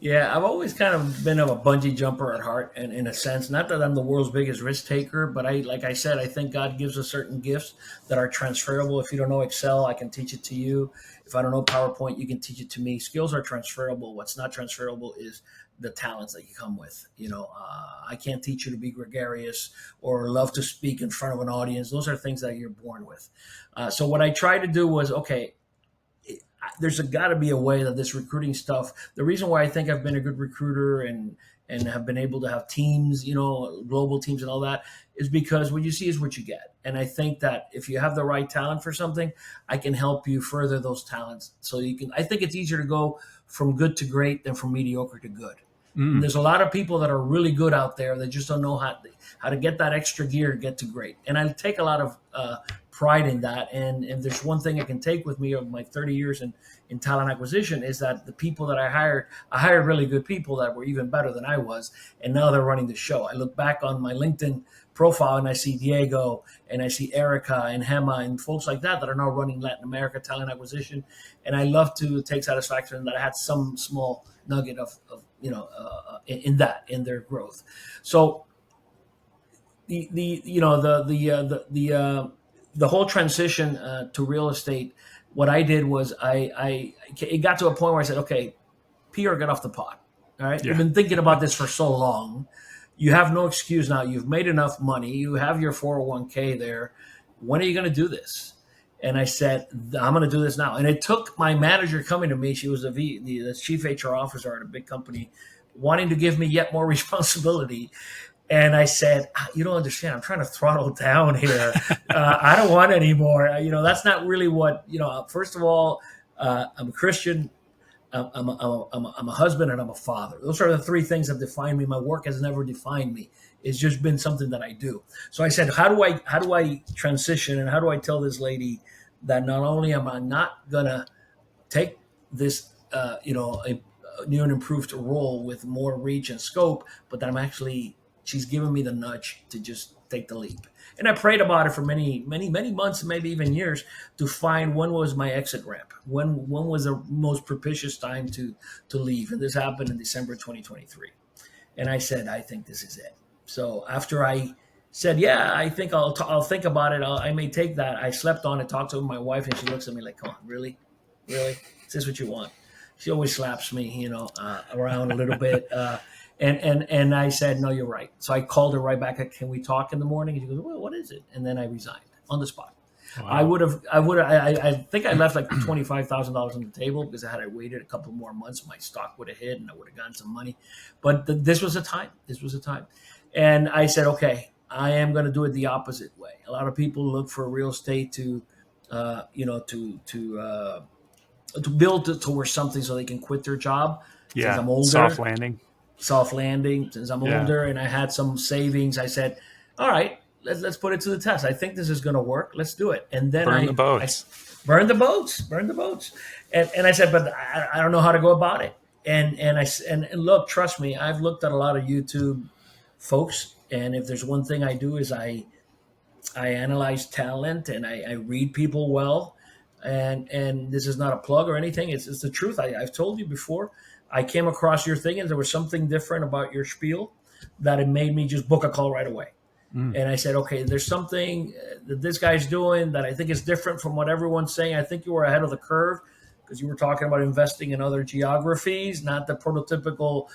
Yeah, I've always kind of been a bungee jumper at heart, and in a sense, not that I'm the world's biggest risk taker, but like I said, I think God gives us certain gifts that are transferable. If you don't know Excel, I can teach it to you. If I don't know PowerPoint, you can teach it to me. Skills are transferable. What's not transferable is the talents that you come with. I can't teach you to be gregarious or love to speak in front of an audience. Those are things that you're born with. So what I tried to do was, okay, there's got to be a way that this recruiting stuff. The reason why I think I've been a good recruiter and have been able to have teams, global teams and all that, is because what you see is what you get. And I think that if you have the right talent for something, I can help you further those talents. So you can. I think it's easier to go from good to great than from mediocre to good. And Mm. there's a lot of people that are really good out there that just don't know how to get that extra gear, get to great. And I take a lot of pride in that. And if there's one thing I can take with me of my 30 years in talent acquisition is that the people that I hired really good people that were even better than I was. And now they're running the show. I look back on my LinkedIn profile and I see Diego and I see Erica and Hema and folks like that are now running Latin America talent acquisition. And I love to take satisfaction in that I had some small nugget of in their growth. So the whole transition to real estate, what I did was it got to a point where I said, okay, Pierre, get off the pot. All right, you've Yeah. been thinking about this for so long. You have no excuse now. You've made enough money. You have your 401k there. When are you going to do this? And I said, I'm going to do this now. And it took my manager coming to me. She was the chief HR officer at a big company, wanting to give me yet more responsibility. And I said, you don't understand. I'm trying to throttle down here. I don't want any more. That's not really what, first of all, I'm a Christian. I'm a husband and I'm a father. Those are the three things that define me. My work has never defined me. It's just been something that I do. So I said, how do I transition and how do I tell this lady that not only am I not gonna take this, a new and improved role with more reach and scope, but that she's given me the nudge to just take the leap. And I prayed about it for many, many, many months, maybe even years, to find when was my exit ramp, when was the most propitious time to leave. And this happened in December 2023. And I said, I think this is it. So after I said, yeah, I think I'll think about it. I may take that. I slept on it, talked to my wife, and she looks at me like, come on, really? Really? Is this what you want? She always slaps me, around a little bit. And I said, no, you're right. So I called her right back. Can we talk in the morning? And she goes, well, what is it? And then I resigned on the spot. Wow. I think I left like $25,000 on the table because had I waited a couple more months, my stock would have hit and I would have gotten some money. But this was a time. This was a time. And I said, okay, I am going to do it the opposite way. A lot of people look for real estate to build towards something so they can quit their job. Since Yeah. I'm Soft older, landing. soft landing. Since I'm Yeah. older and I had some savings, I said, all right, let's put it to the test. I think this is going to work. Let's do it. And then Burn the I boats. burned the boats. And I said, but I don't know how to go about it. And look, trust me, I've looked at a lot of YouTube folks. And if there's one thing I do is I analyze talent and I read people well. And this is not a plug or anything. It's the truth. I've told you before. I came across your thing and there was something different about your spiel that it made me just book a call right away. Mm. And I said, okay, there's something that this guy's doing that I think is different from what everyone's saying. I think you were ahead of the curve because you were talking about investing in other geographies, not the prototypical,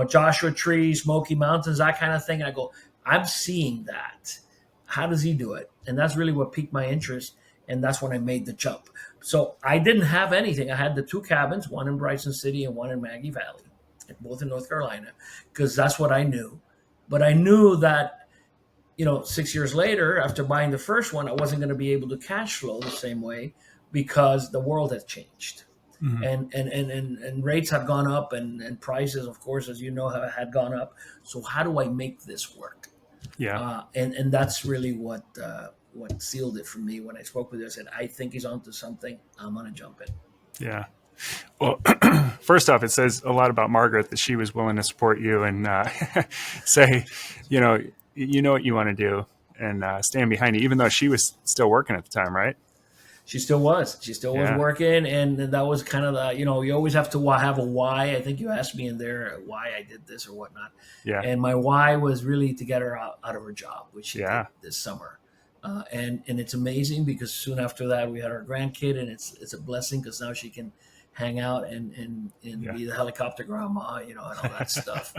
Joshua Tree, Smoky Mountains, that kind of thing. And I go, I'm seeing that. How does he do it? And that's really what piqued my interest. And that's when I made the jump. So I didn't have anything. I had the two cabins, one in Bryson City and one in Maggie Valley, both in North Carolina, because that's what I knew. But I knew that 6 years later, after buying the first one, I wasn't going to be able to cash flow the same way because the world had changed. Mhm. And rates have gone up and prices, of course, as you know, had gone up. So how do I make this work? Yeah. And that's really what sealed it for me when I spoke with you. I said, I think he's onto something. I'm going to jump in. Yeah. Well, first off, it says a lot about Margaret that she was willing to support you and say, you know what you want to do and stand behind you, even though she was still working at the time, right? She still was. She still was Yeah. working, and that was kind of the, you always have to have a why. I think you asked me in there why I did this or whatnot, Yeah. and my why was really to get her out of her job, which she did Yeah. this summer. And it's amazing because soon after that we had our grandkid, and it's a blessing because now she can hang out and Yeah. be the helicopter grandma, and all that stuff.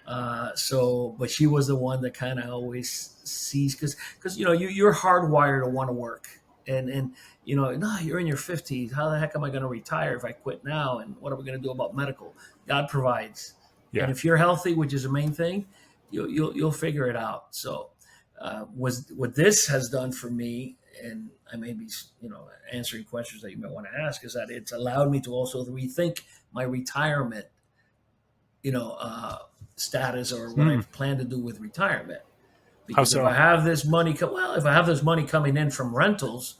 But she was the one that kind of always sees, because you're hardwired to want to work, and no, you're in your 50s. How the heck am I going to retire if I quit now? And what are we going to do about medical? God provides, and Yeah. if you're healthy, which is the main thing, you'll figure it out. So, was what this has done for me, and I may be answering questions that you might want to ask, is that it's allowed me to also rethink my retirement, you know, uh, status, or what I Hmm. plan to do with retirement. How Because if I so? have this money, if I have this money coming in from rentals,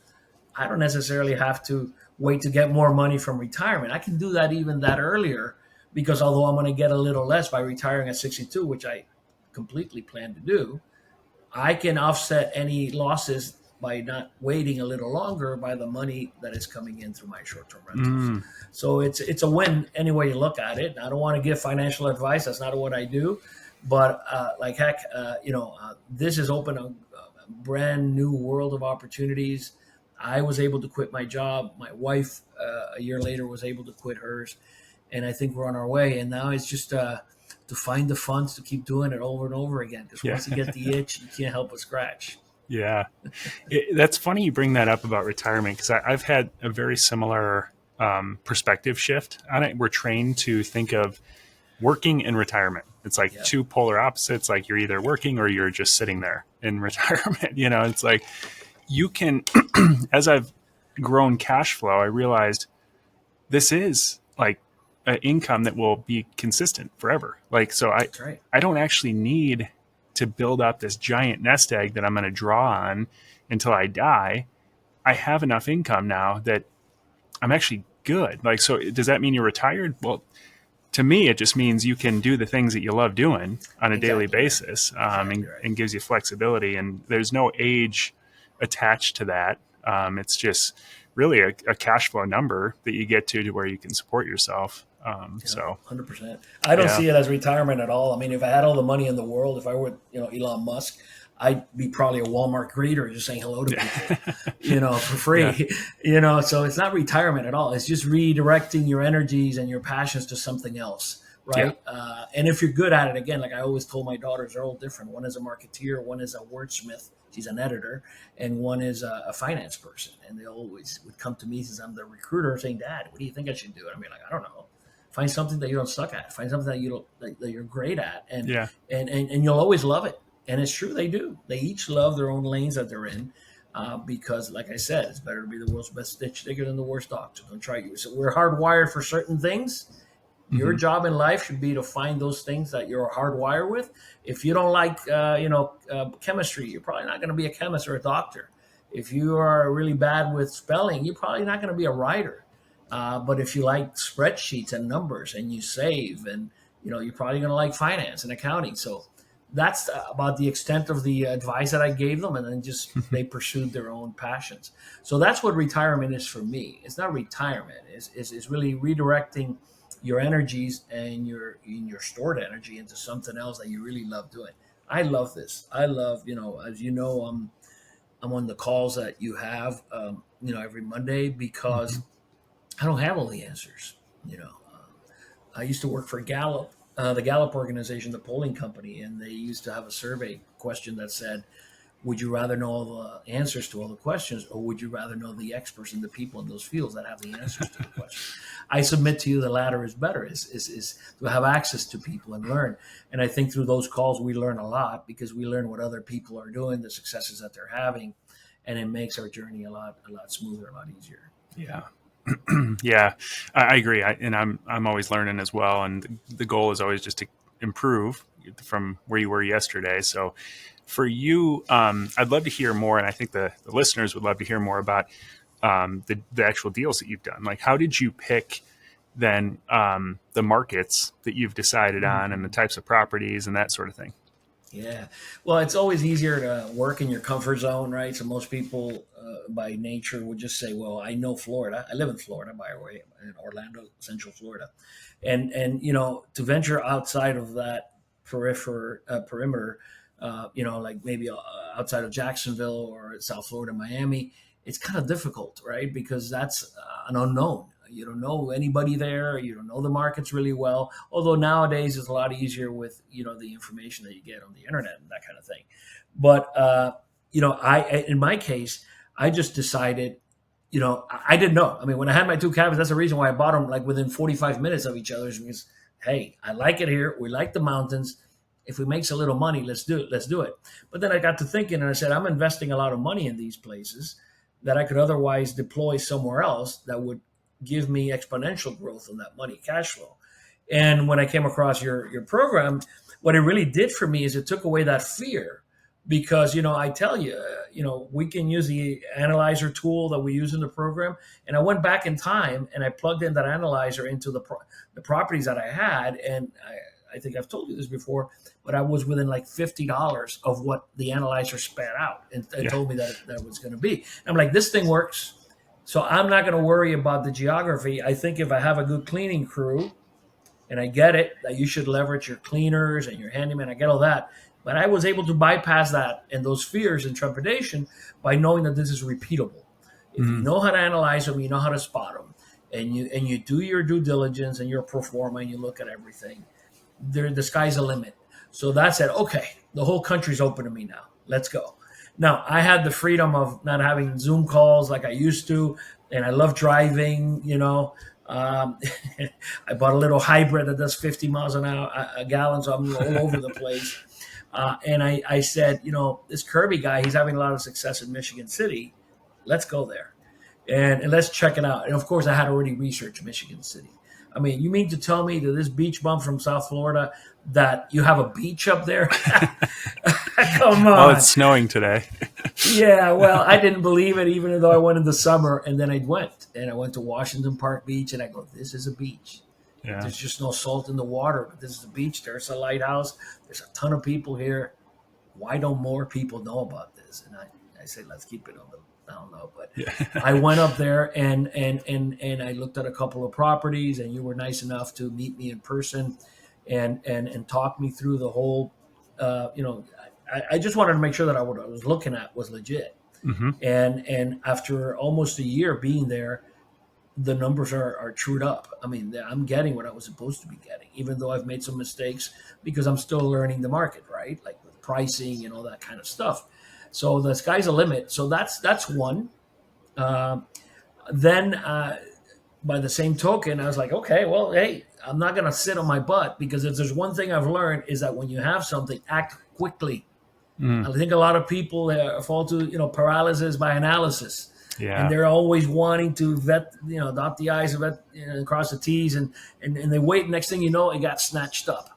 I don't necessarily have to wait to get more money from retirement. I can do that even that earlier, because although I'm going to get a little less by retiring at 62, which I completely plan to do, I can offset any losses by not waiting a little longer by the money that is coming in through my short-term rentals. Mm. So it's a win any way you look at it. I don't want to give financial advice. That's not what I do. But like heck, this has opened a brand new world of opportunities. I was able to quit my job. My wife, a year later, was able to quit hers, and I think we're on our way. And now it's just to find the funds to keep doing it over and over again. Because Yeah. once you get the itch, you can't help but scratch. Yeah. That's funny you bring that up about retirement, because I've had a very similar perspective shift on it. We're trained to think of working and retirement. It's like Yeah, two polar opposites. Like you're either working or you're just sitting there in retirement. It's like you can, as I've grown cash flow, I realized this is like an income that will be consistent forever. Like, so that's right. I don't actually need to build up this giant nest egg that I'm going to draw on until I die. I have enough income now that I'm actually good. Like, so does that mean you're retired? Well, to me, it just means you can do the things that you love doing on a daily Exactly right. basis, Exactly right. and gives you flexibility. And there's no age attached to that. It's just really a cash flow number that you get to where you can support yourself. Yeah, So 100%. I don't yeah, see it as retirement at all. I mean, if I had all the money in the world, if I were, Elon Musk, I'd be probably a Walmart greeter just saying hello to people, yeah, for yeah, free, So it's not retirement at all. It's just redirecting your energies and your passions to something else, yeah, right? And if you're good at it, again, like I always told my daughters, they're all different. One is a marketeer, one is a wordsmith. She's an editor, and one is a finance person. And they always would come to me since I'm the recruiter, saying, "Dad, what do you think I should do?" And I'm like, "I don't know. Find something that you don't suck at. Find something that you don't that you're great at, and yeah, and you'll always love it." And it's true, they do. They each love their own lanes that they're in, because, like I said, it's better to be the world's best ditch digger than the worst doctor. Don't try you. So we're hardwired for certain things. Your hmm, job in life should be to find those things that you're hardwired with. If you don't like, chemistry, you're probably not going to be a chemist or a doctor. If you are really bad with spelling, you're probably not going to be a writer. But if you like spreadsheets and numbers and you save, and you're probably going to like finance and accounting. So that's about the extent of the advice that I gave them, and then just they pursued their own passions. So that's what retirement is for me. It's not retirement. It's really redirecting your energies and your stored energy into something else that you really love doing. I love this. I love, as you know, I'm on the calls that you have, every Monday, hmm, because I don't have all the answers. I used to work for Gallup, the Gallup organization, the polling company, and they used to have a survey question that said, "Would you rather know all the answers to all the questions, or would you rather know the experts and the people in those fields that have the answers to the questions?" I submit to you the latter is better, is to have access to people and learn. And I think through those calls we learn a lot, because we learn what other people are doing, the successes that they're having, and it makes our journey a lot smoother, a lot easier. yeah. Yeah, I agree. And I'm always learning as well. And the goal is always just to improve from where you were yesterday. So for you, I'd love to hear more. And I think the listeners would love to hear more about the actual deals that you've done. Like, how did you pick then the markets that you've decided on and the types of properties and that sort of thing? Yeah. Well, it's always easier to work in your comfort zone, right? So most people by nature would just say, well, I know Florida. I live in Florida, by the way, in Orlando, Central Florida. And to venture outside of that perimeter, like maybe outside of Jacksonville or South Florida, Miami, it's kind of difficult, right? Because that's an unknown. You don't know anybody there. You don't know the markets really well. Although nowadays it's a lot easier with the information that you get on the internet and that kind of thing. But I in my case, I just decided, I didn't know. I mean, when I had my two cabins, that's the reason why I bought them like within 45 minutes of each other, because hey, I like it here. We like the mountains. If we make a little money, let's do it. Let's do it. But then I got to thinking, and I said, I'm investing a lot of money in these places that I could otherwise deploy somewhere else that would give me exponential growth on that money, cash flow. And when I came across your program, what it really did for me is it took away that fear, because I tell you, we can use the analyzer tool that we use in the program, and I went back in time and I plugged in that analyzer into the properties that I had, and I think I've told you this before, but I was within like $50 of what the analyzer spat out and told me that was going to be. And I'm like, this thing works. So I'm not going to worry about the geography. I think if I have a good cleaning crew, and I get it, that you should leverage your cleaners and your handyman, I get all that. But I was able to bypass that and those fears and trepidation by knowing that this is repeatable. If you know how to analyze them, you know how to spot them, and you do your due diligence and your pro forma and you look at everything, the sky's the limit. So that said, okay, the whole country's open to me now. Let's go. Now, I had the freedom of not having Zoom calls like I used to, and I love driving, I bought a little hybrid that does 50 miles an hour, a gallon, so I'm all over the place. And I said, this Kirby guy, he's having a lot of success in Michigan City. Let's go there, and let's check it out. And, of course, I had already researched Michigan City. I mean, you mean to tell me that this beach bum from South Florida, that you have a beach up there? Come on. Well, it's snowing today. Yeah, well, I didn't believe it, even though I went in the summer. And then I went to Washington Park Beach, and I go, this is a beach. Yeah. There's just no salt in the water, but this is a beach. There's a lighthouse. There's a ton of people here. Why don't more people know about this? And I said, let's keep it on the I don't know, but I went up there and I looked at a couple of properties, and you were nice enough to meet me in person and talk me through the whole. I just wanted to make sure that what I was looking at was legit. Mm-hmm. And after almost a year being there, the numbers are trued up. I mean, I'm getting what I was supposed to be getting, even though I've made some mistakes because I'm still learning the market, right? Like with pricing and all that kind of stuff. So the sky's the limit. So that's one. Then by the same token, I was like, okay, well, hey, I'm not going to sit on my butt, because if there's one thing I've learned is that when you have something, act quickly. I think a lot of people fall to, paralysis by analysis. Yeah. And they're always wanting to vet, dot the I's and cross the T's, and they wait. Next thing you know, it got snatched up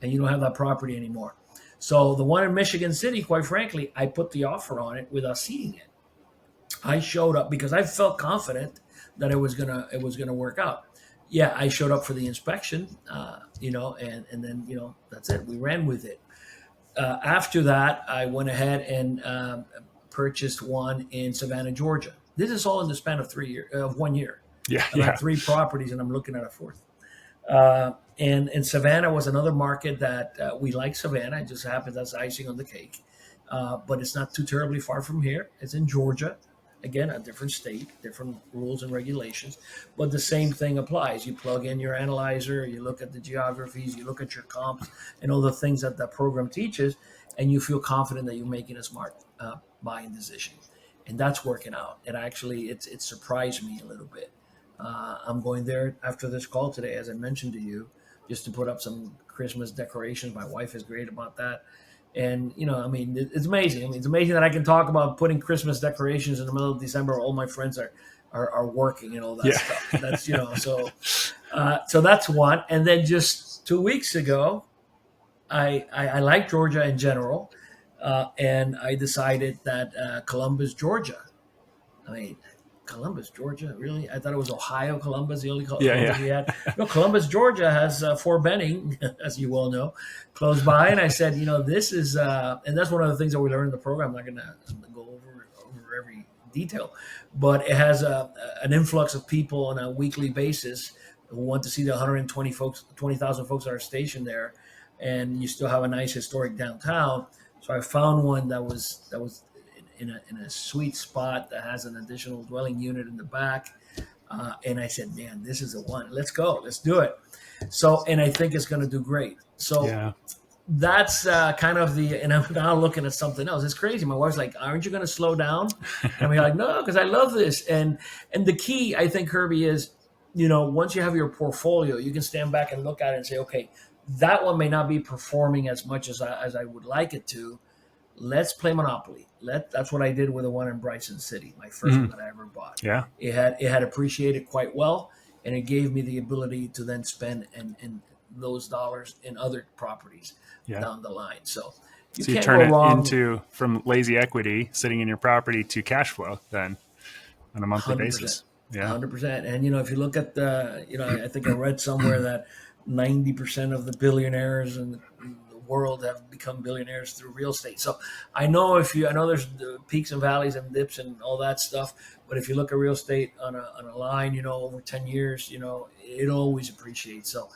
and you don't have that property anymore. So the one in Michigan City, quite frankly, I put the offer on it without seeing it. I showed up because I felt confident that it was gonna work out. Yeah, I showed up for the inspection, and then that's it. We ran with it. After that, I went ahead and purchased one in Savannah, Georgia. This is all in the span of 1 year. Yeah, I had 3 properties, and I'm looking at a 4th. And Savannah was another market that we like. Savannah, it just happens that's icing on the cake. But it's not too terribly far from here. It's in Georgia. Again, a different state, different rules and regulations, but the same thing applies. You plug in your analyzer, you look at the geographies, you look at your comps and all the things that that program teaches, and you feel confident that you're making a smart buying decision. And that's working out. And actually, it surprised me a little bit. I'm going there after this call today, as I mentioned to you, just to put up some Christmas decorations. My wife is great about that. And, it's amazing. It's amazing that I can talk about putting Christmas decorations in the middle of December. All my friends are working and all that stuff. That's, so that's one. And then just 2 weeks ago, I like Georgia in general. And I decided that Columbus, Georgia. Columbus, Georgia, really? I thought it was Ohio, Columbus, the only Columbus we had. No, Columbus, Georgia has Fort Benning, as you well know, close by. And I said, this is, and that's one of the things that we learned in the program. I'm not going to go over every detail, but it has an influx of people on a weekly basis who want to see the 120 folks, 20,000 folks that are stationed there, and you still have a nice historic downtown. So I found one that was in a sweet spot that has an additional dwelling unit in the back. And I said, man, this is the one. Let's go. Let's do it. So, and I think it's going to do great. So Yeah. that's kind of the, and I'm now looking at something else. It's crazy. My wife's like, aren't you going to slow down? And we're like, no, because I love this. And the key, I think, Herbie, is, once you have your portfolio, you can stand back and look at it and say, okay, that one may not be performing as much as I would like it to. Let's play Monopoly. That's what I did with the one in Bryson City, my first one that I ever bought. Yeah. It had appreciated quite well, and it gave me the ability to then spend and those dollars in other properties down the line. So you So you can't turn go it wrong. into from lazy equity sitting in your property to cash flow then on a monthly 100%. basis. Yeah. 100%. And if you look at I think I read somewhere that 90% of the billionaires in the world have become billionaires through real estate. So I know there's the peaks and valleys and dips and all that stuff, but if you look at real estate on a line, over 10 years, it always appreciates. So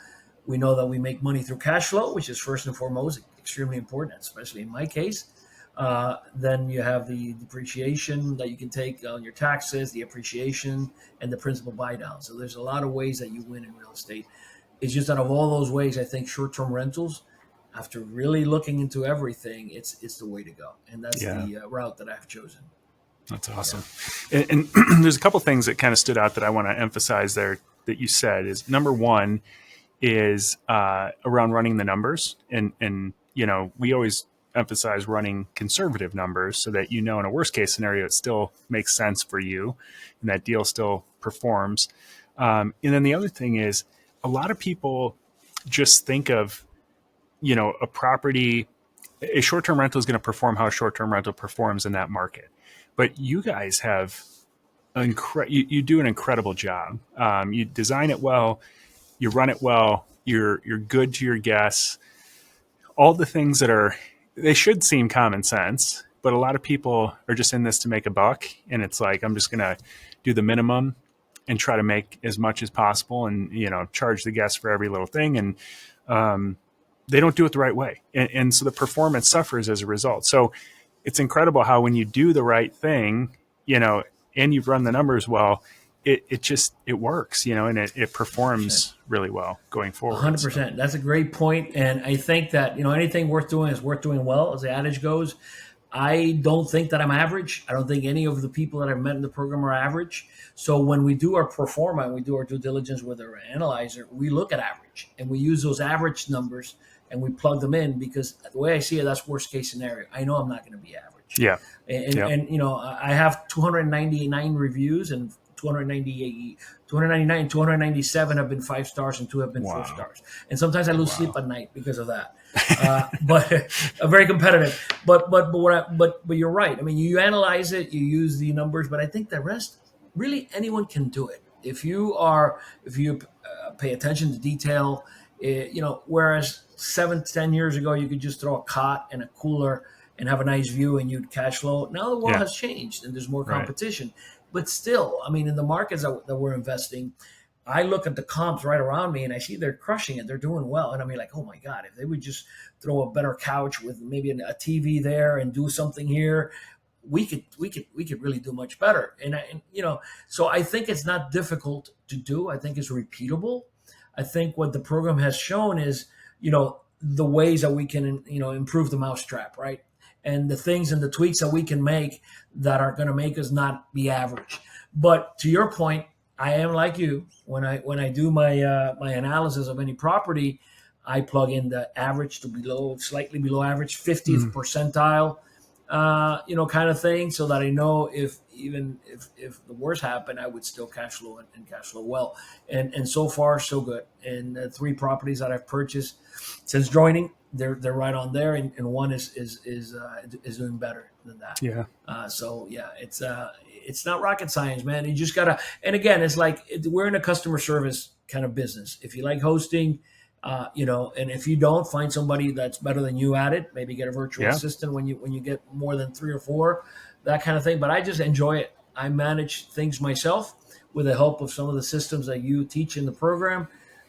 we know that we make money through cash flow, which is first and foremost extremely important, especially in my case. Then you have the depreciation that you can take on your taxes, the appreciation, and the principal buy down. So there's a lot of ways that you win in real estate. It's just that of all those ways, I think short-term rentals, after really looking into everything, it's the way to go. And that's the route that I've chosen. That's awesome. And there's a couple things that kind of stood out that I want to emphasize there that you said is number one is around running the numbers. And we always emphasize running conservative numbers so that, in a worst case scenario, it still makes sense for you and that deal still performs. And then the other thing is a lot of people just think of, a property, a short-term rental is going to perform how a short-term rental performs in that market. But you guys have you do an incredible job. You design it well, you run it well, you're good to your guests. All the things they should seem common sense, but a lot of people are just in this to make a buck. And it's like, I'm just going to do the minimum and try to make as much as possible and, charge the guests for every little thing. And, they don't do it the right way. And so the performance suffers as a result. So it's incredible how when you do the right thing, and you've run the numbers well, it works, and it performs 100%. really well going forward. 100%. So. That's a great point. And I think that, anything worth doing is worth doing well, as the adage goes. I don't think that I'm average. I don't think any of the people that I've met in the program are average. So when we do our pro forma and we do our due diligence with our analyzer, we look at average and we use those average numbers and we plug them in because the way I see it, that's worst case scenario. I know I'm not going to be average. Yeah. And I have 299 reviews and 299, 297 have been 5 stars and 2 have been 4 stars. And sometimes I lose sleep at night because of that. But very competitive. But you're right. I mean, you analyze it, you use the numbers, but I think the rest, really anyone can do it. If you pay attention to detail, whereas 7 to 10 years ago, you could just throw a cot and a cooler and have a nice view and you'd cash flow. Now the world has changed and there's more competition. Right. But still, I mean, in the markets that we're investing, I look at the comps right around me and I see they're crushing it. They're doing well. And I'm like, oh my God, if they would just throw a better couch with maybe a TV there and do something here, we could really do much better. And so I think it's not difficult to do. I think it's repeatable. I think what the program has shown is, the ways that we can, improve the mousetrap, right? And the things and the tweaks that we can make that are going to make us not be average. But to your point, I am like you. When I do my analysis of any property, I plug in the average to slightly below average, 50th percentile, kind of thing, so that I know if the worst happened, I would still cash flow and cash flow well. And so far, so good. And the 3 properties that I've purchased since joining, they're right on there, and one is doing better than that. Yeah. It's not rocket science, man. You just gotta. And again, it's like we're in a customer service kind of business. If you like hosting, and if you don't, find somebody that's better than you at it. Maybe get a virtual assistant when you get more than 3 or 4, that kind of thing. But I just enjoy it. I manage things myself with the help of some of the systems that you teach in the program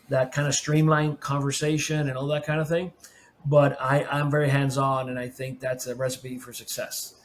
that kind of streamline conversation and all that kind of thing. But I'm very hands on, and I think that's a recipe for success.